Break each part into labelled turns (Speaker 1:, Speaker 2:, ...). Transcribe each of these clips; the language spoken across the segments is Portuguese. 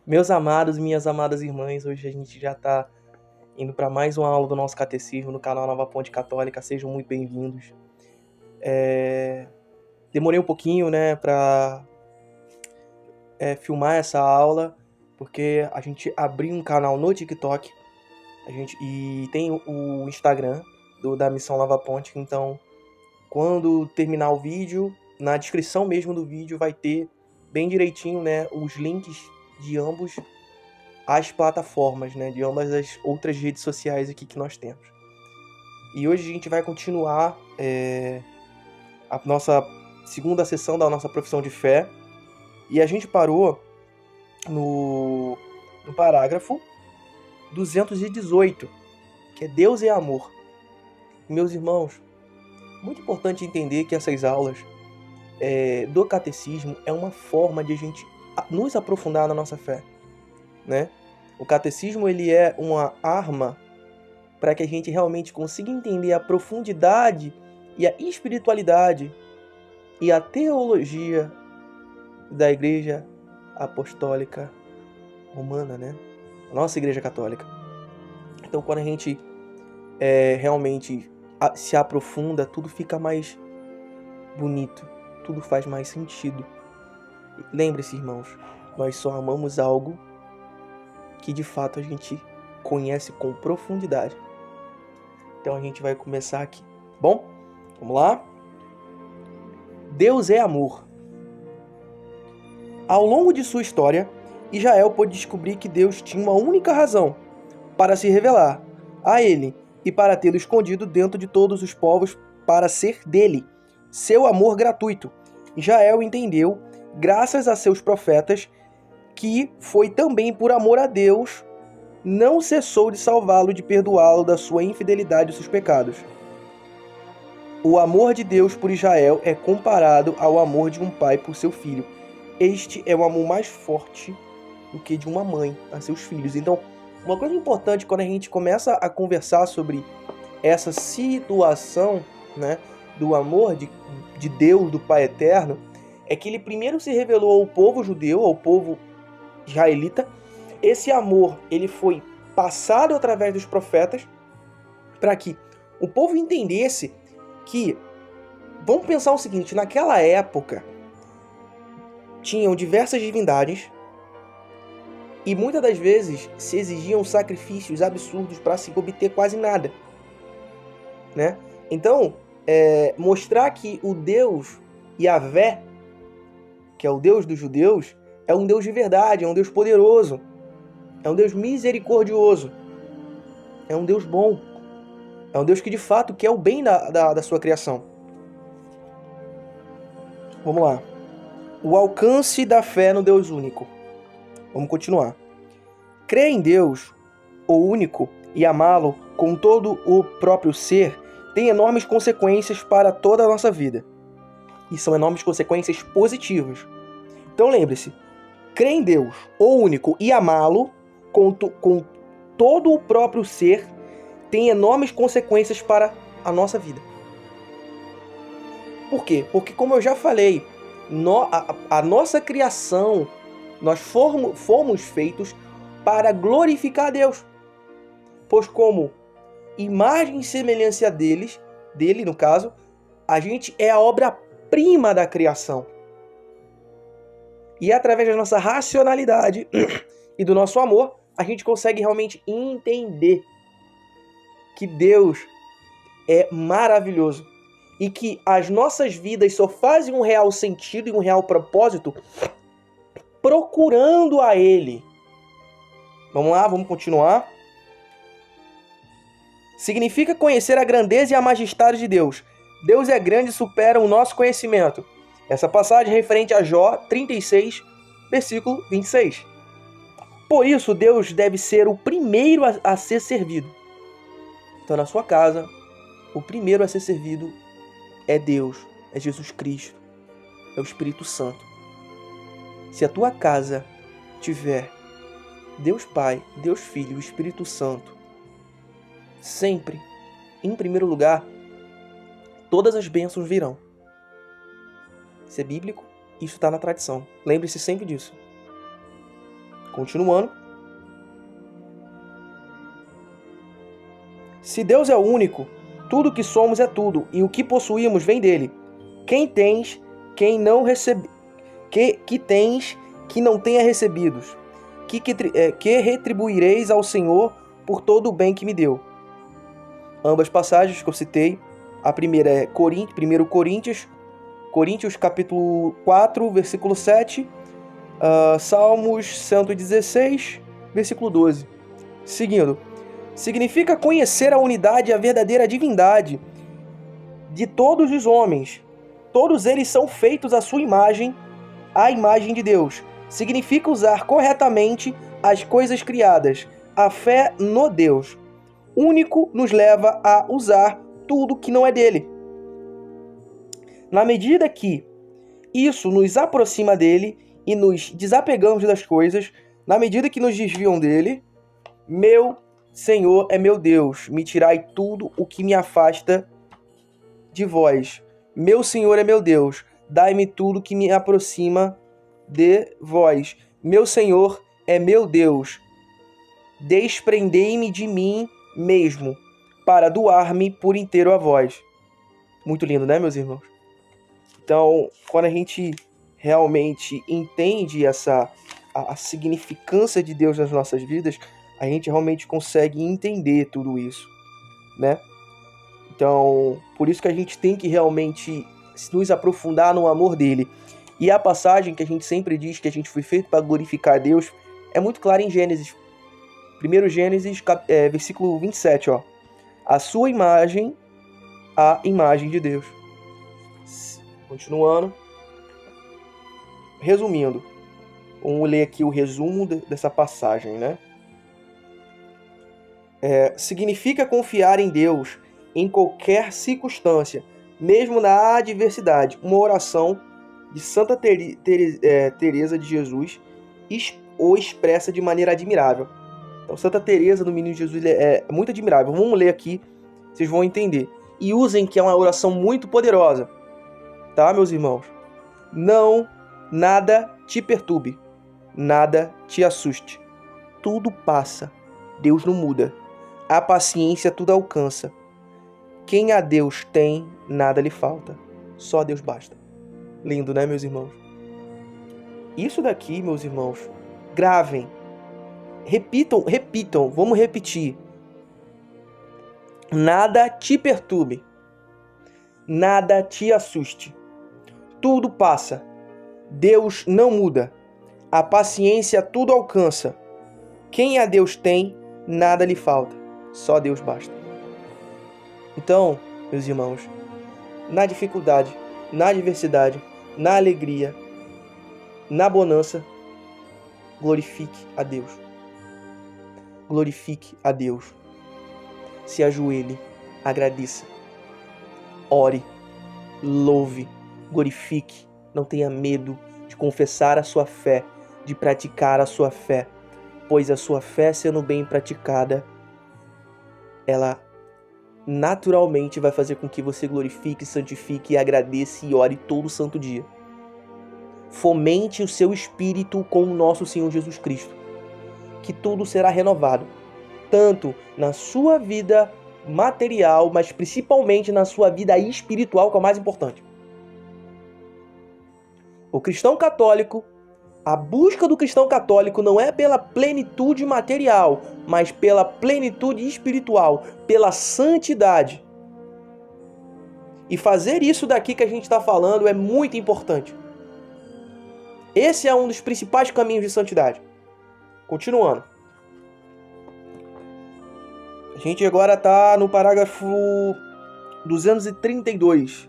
Speaker 1: Meus amados e minhas amadas irmãs, hoje a gente já está indo para mais uma aula do nosso catecismo no canal Nova Ponte Católica. Sejam muito bem-vindos. Demorei um pouquinho, né, para filmar essa aula, porque a gente abriu um canal no TikTok e tem o Instagram da Missão Nova Ponte. Então, quando terminar o vídeo, na descrição mesmo do vídeo vai ter bem direitinho, né, os links de ambos as plataformas, né, de ambas as outras redes sociais aqui que nós temos. E hoje a gente vai continuar a nossa segunda sessão da nossa profissão de fé, e a gente parou no parágrafo 218, que é Deus é amor. Meus irmãos, muito importante entender que essas aulas do catecismo é uma forma de a gente nos aprofundar na nossa fé, né? O catecismo ele é uma arma para que a gente realmente consiga entender a profundidade e a espiritualidade e a teologia da Igreja Apostólica Romana, né? A nossa Igreja Católica. Então, quando a gente realmente se aprofunda, tudo fica mais bonito, tudo faz mais sentido. Lembre-se, irmãos, nós só amamos algo que de fato a gente conhece com profundidade. Então a gente vai começar aqui. Bom, vamos lá? Deus é amor. Ao longo de sua história, Israel pôde descobrir que Deus tinha uma única razão para se revelar a ele e para tê-lo escondido dentro de todos os povos para ser dele, seu amor gratuito. Israel entendeu, graças a seus profetas, que foi também por amor a Deus, não cessou de salvá-lo, de perdoá-lo da sua infidelidade e seus pecados. O amor de Deus por Israel é comparado ao amor de um pai por seu filho. Este é um amor mais forte do que de uma mãe a seus filhos. Então, uma coisa importante quando a gente começa a conversar sobre essa situação, né, do amor de Deus, do Pai Eterno, é que ele primeiro se revelou ao povo judeu, ao povo israelita. Esse amor ele foi passado através dos profetas para que o povo entendesse que, vamos pensar o seguinte, naquela época tinham diversas divindades e muitas das vezes se exigiam sacrifícios absurdos para se obter quase nada, né? Então, mostrar que o Deus Yahvé, que é o Deus dos judeus, é um Deus de verdade, é um Deus poderoso, é um Deus misericordioso, é um Deus bom, é um Deus que de fato quer o bem da sua criação. Vamos lá. O alcance da fé no Deus único. Vamos continuar. Crer em Deus, o único, e amá-lo com todo o próprio ser, tem enormes consequências para toda a nossa vida. E são enormes consequências positivas. Então lembre-se, crer em Deus, o único, e amá-lo com todo o próprio ser tem enormes consequências para a nossa vida. Por quê? Porque, como eu já falei, a nossa criação, nós fomos feitos para glorificar a Deus. Pois como imagem e semelhança dele no caso, a gente é a obra-prima da criação. E através da nossa racionalidade e do nosso amor, a gente consegue realmente entender que Deus é maravilhoso e que as nossas vidas só fazem um real sentido e um real propósito procurando a Ele. Vamos lá, vamos continuar. Significa conhecer a grandeza e a majestade de Deus. Deus é grande e supera o nosso conhecimento. Essa passagem é referente a Jó 36, versículo 26. Por isso, Deus deve ser o primeiro a ser servido. Então, na sua casa, o primeiro a ser servido é Deus, é Jesus Cristo, é o Espírito Santo. Se a tua casa tiver Deus Pai, Deus Filho e o Espírito Santo, sempre, em primeiro lugar, todas as bênçãos virão. Isso é bíblico, isso está na tradição. Lembre-se sempre disso. Continuando. Se Deus é o único, tudo que somos é tudo, e o que possuímos vem dele. Quem tens, quem não recebe, que tens, que não tenha recebidos, que retribuireis ao Senhor por todo o bem que me deu. Ambas passagens que eu citei, a primeira é 1 Coríntios capítulo 4, versículo 7, Salmos 116, versículo 12. Seguindo, significa conhecer a unidade e a verdadeira divindade de todos os homens. Todos eles são feitos à sua imagem, à imagem de Deus. Significa usar corretamente as coisas criadas. A fé no Deus único nos leva a usar tudo que não é dele. Na medida que isso nos aproxima dele e nos desapegamos das coisas, na medida que nos desviam dele, meu Senhor é meu Deus, me tirai tudo o que me afasta de vós. Meu Senhor é meu Deus, dai-me tudo que me aproxima de vós. Meu Senhor é meu Deus, desprendei-me de mim mesmo, para doar-me por inteiro a vós. Muito lindo, né, meus irmãos? Então, quando a gente realmente entende a significância de Deus nas nossas vidas, a gente realmente consegue entender tudo isso, né? Então, por isso que a gente tem que realmente nos aprofundar no amor dele. E a passagem que a gente sempre diz que a gente foi feito para glorificar a Deus é muito clara em Gênesis. 1 Gênesis, versículo 27, ó. A sua imagem, a imagem de Deus. Continuando. Resumindo, vamos ler aqui o resumo dessa passagem, né? Significa confiar em Deus em qualquer circunstância, mesmo na adversidade. Uma oração de Santa Teresa de Jesus o expressa de maneira admirável. Então, Santa Teresa do Menino Jesus é muito admirável. Vamos ler aqui, vocês vão entender. E usem que é uma oração muito poderosa, tá, meus irmãos? Não, nada te perturbe, nada te assuste. Tudo passa, Deus não muda. A paciência tudo alcança. Quem a Deus tem, nada lhe falta. Só a Deus basta. Lindo, né, meus irmãos? Isso daqui, meus irmãos, gravem. Repitam, vamos repetir. Nada te perturbe. Nada te assuste. Tudo passa. Deus não muda. A paciência tudo alcança. Quem a Deus tem, nada lhe falta. Só Deus basta. Então, meus irmãos, na dificuldade, na adversidade, na alegria, na bonança, glorifique a Deus. Glorifique a Deus. Se ajoelhe, agradeça, ore, louve, glorifique. Não tenha medo de confessar a sua fé, de praticar a sua fé, pois a sua fé, sendo bem praticada, ela naturalmente vai fazer com que você glorifique, santifique, agradeça e ore todo santo dia. Fomente o seu espírito com o nosso Senhor Jesus Cristo, que tudo será renovado, tanto na sua vida material, mas principalmente na sua vida espiritual, que é o mais importante. O cristão católico, a busca do cristão católico não é pela plenitude material, mas pela plenitude espiritual, pela santidade. E fazer isso daqui que a gente está falando é muito importante. Esse é um dos principais caminhos de santidade. Continuando. A gente agora está no parágrafo 232.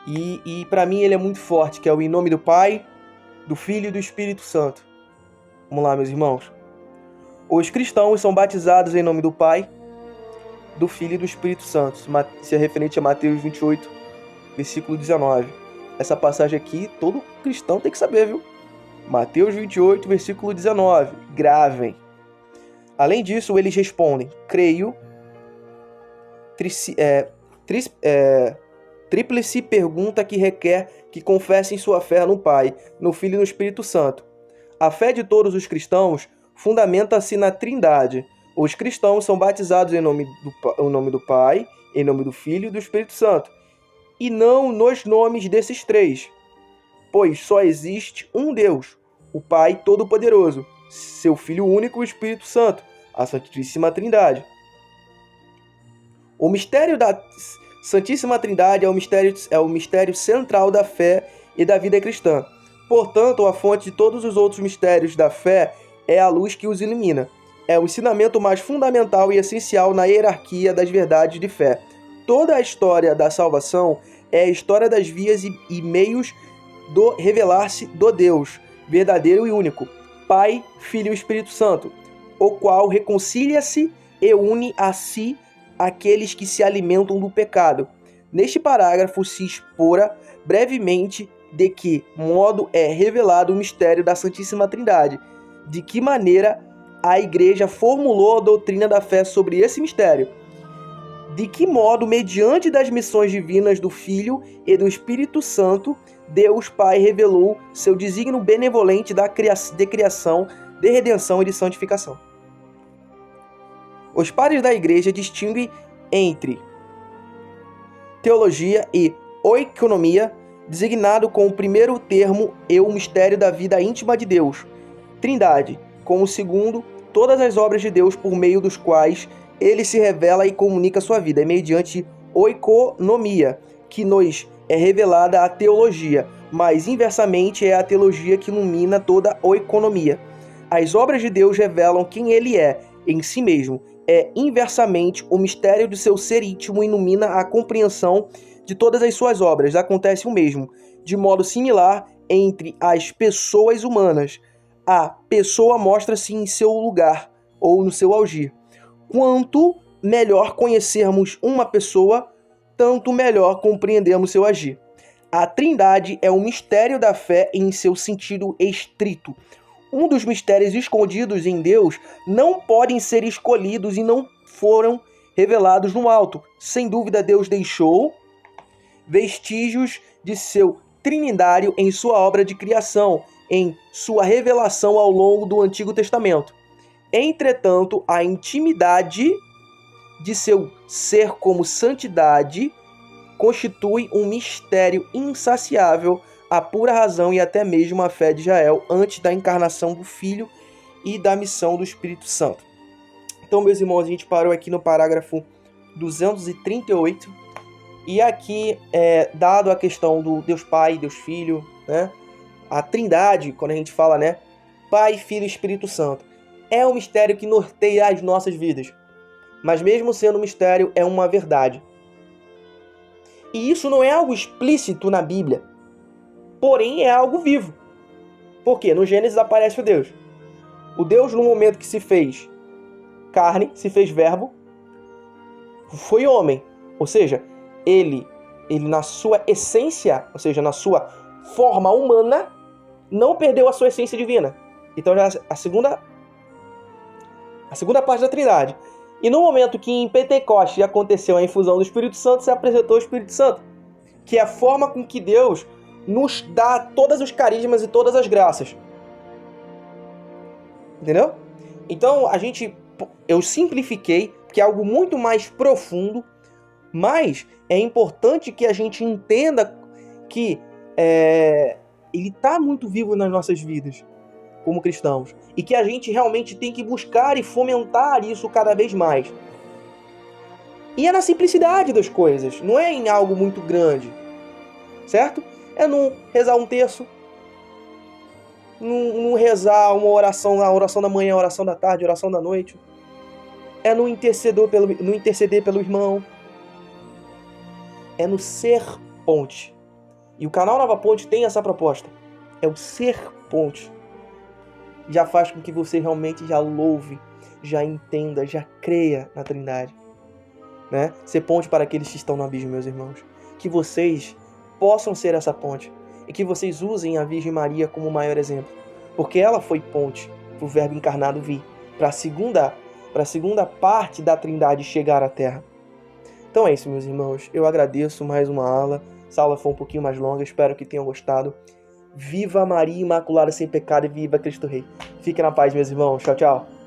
Speaker 1: E para mim ele é muito forte, que é o em nome do Pai, do Filho e do Espírito Santo. Vamos lá, meus irmãos. Os cristãos são batizados em nome do Pai, do Filho e do Espírito Santo. Isso é referente a Mateus 28, versículo 19. Essa passagem aqui, todo cristão tem que saber, viu? Mateus 28, versículo 19. Gravem. Além disso, eles respondem: creio. Tríplice pergunta que requer que confessem sua fé no Pai, no Filho e no Espírito Santo. A fé de todos os cristãos fundamenta-se na Trindade. Os cristãos são batizados em nome do Pai, em nome do Filho e do Espírito Santo, e não nos nomes desses três, pois só existe um Deus, o Pai Todo-Poderoso, seu Filho único, o Espírito Santo, a Santíssima Trindade. O mistério da Santíssima Trindade é o mistério central da fé e da vida cristã. Portanto, a fonte de todos os outros mistérios da fé é a luz que os ilumina. É o ensinamento mais fundamental e essencial na hierarquia das verdades de fé. Toda a história da salvação é a história das vias e meios do revelar-se do Deus verdadeiro e único, Pai, Filho e Espírito Santo, o qual reconcilia-se e une a si aqueles que se alimentam do pecado. Neste parágrafo se expora brevemente de que modo é revelado o mistério da Santíssima Trindade, de que maneira a Igreja formulou a doutrina da fé sobre esse mistério, de que modo, mediante das missões divinas do Filho e do Espírito Santo, Deus Pai revelou seu desígnio benevolente de criação, de redenção e de santificação. Os padres da Igreja distinguem entre teologia e oikonomia, designado com o primeiro termo e o mistério da vida íntima de Deus, Trindade, com o segundo, todas as obras de Deus por meio dos quais ele se revela e comunica sua vida, mediante oikonomia, que nos é revelada a teologia, mas inversamente é a teologia que ilumina toda a oikonomia. As obras de Deus revelam quem ele é em si mesmo. É inversamente o mistério de seu ser íntimo ilumina a compreensão de todas as suas obras. Acontece o mesmo, de modo similar entre as pessoas humanas. A pessoa mostra-se em seu lugar ou no seu agir. Quanto melhor conhecermos uma pessoa, tanto melhor compreendemos seu agir. A Trindade é o mistério da fé em seu sentido estrito. Um dos mistérios escondidos em Deus não podem ser escolhidos e não foram revelados no alto. Sem dúvida, Deus deixou vestígios de seu trinidário em sua obra de criação, em sua revelação ao longo do Antigo Testamento. Entretanto, a intimidade de seu ser como santidade constitui um mistério insaciável à pura razão e até mesmo à fé de Israel antes da encarnação do Filho e da missão do Espírito Santo. Então, meus irmãos, a gente parou aqui no parágrafo 238 e aqui dado a questão do Deus Pai, Deus Filho, né? A Trindade, quando a gente fala, né? Pai, Filho e Espírito Santo. É um mistério que norteia as nossas vidas. Mas mesmo sendo um mistério, é uma verdade. E isso não é algo explícito na Bíblia. Porém, é algo vivo. Por quê? No Gênesis aparece o Deus. O Deus, no momento que se fez carne, se fez verbo, foi homem. Ou seja, ele na sua essência, ou seja, na sua forma humana, não perdeu a sua essência divina. Então, já a segunda parte da Trindade. E no momento que em Pentecostes aconteceu a infusão do Espírito Santo, se apresentou o Espírito Santo, que é a forma com que Deus nos dá todos os carismas e todas as graças. Entendeu? Então, eu simplifiquei, porque é algo muito mais profundo, mas é importante que a gente entenda que ele está muito vivo nas nossas vidas como cristãos, e que a gente realmente tem que buscar e fomentar isso cada vez mais. E é na simplicidade das coisas, não é em algo muito grande, certo? É não rezar um terço, não rezar uma oração, a oração da manhã, a oração da tarde, a oração da noite, é não interceder pelo irmão, é no ser ponte. E o canal Nova Ponte tem essa proposta, é o ser ponte. Já faz com que você realmente já louve, já entenda, já creia na Trindade, né? Ser ponte para aqueles que estão no abismo, meus irmãos. Que vocês possam ser essa ponte e que vocês usem a Virgem Maria como o maior exemplo, porque ela foi ponte para o Verbo encarnado vir, para a segunda parte da Trindade chegar à Terra. Então é isso, meus irmãos. Eu agradeço mais uma aula. Essa aula foi um pouquinho mais longa, espero que tenham gostado. Viva Maria Imaculada sem pecado e viva Cristo Rei. Fiquem na paz, meus irmãos. Tchau, tchau.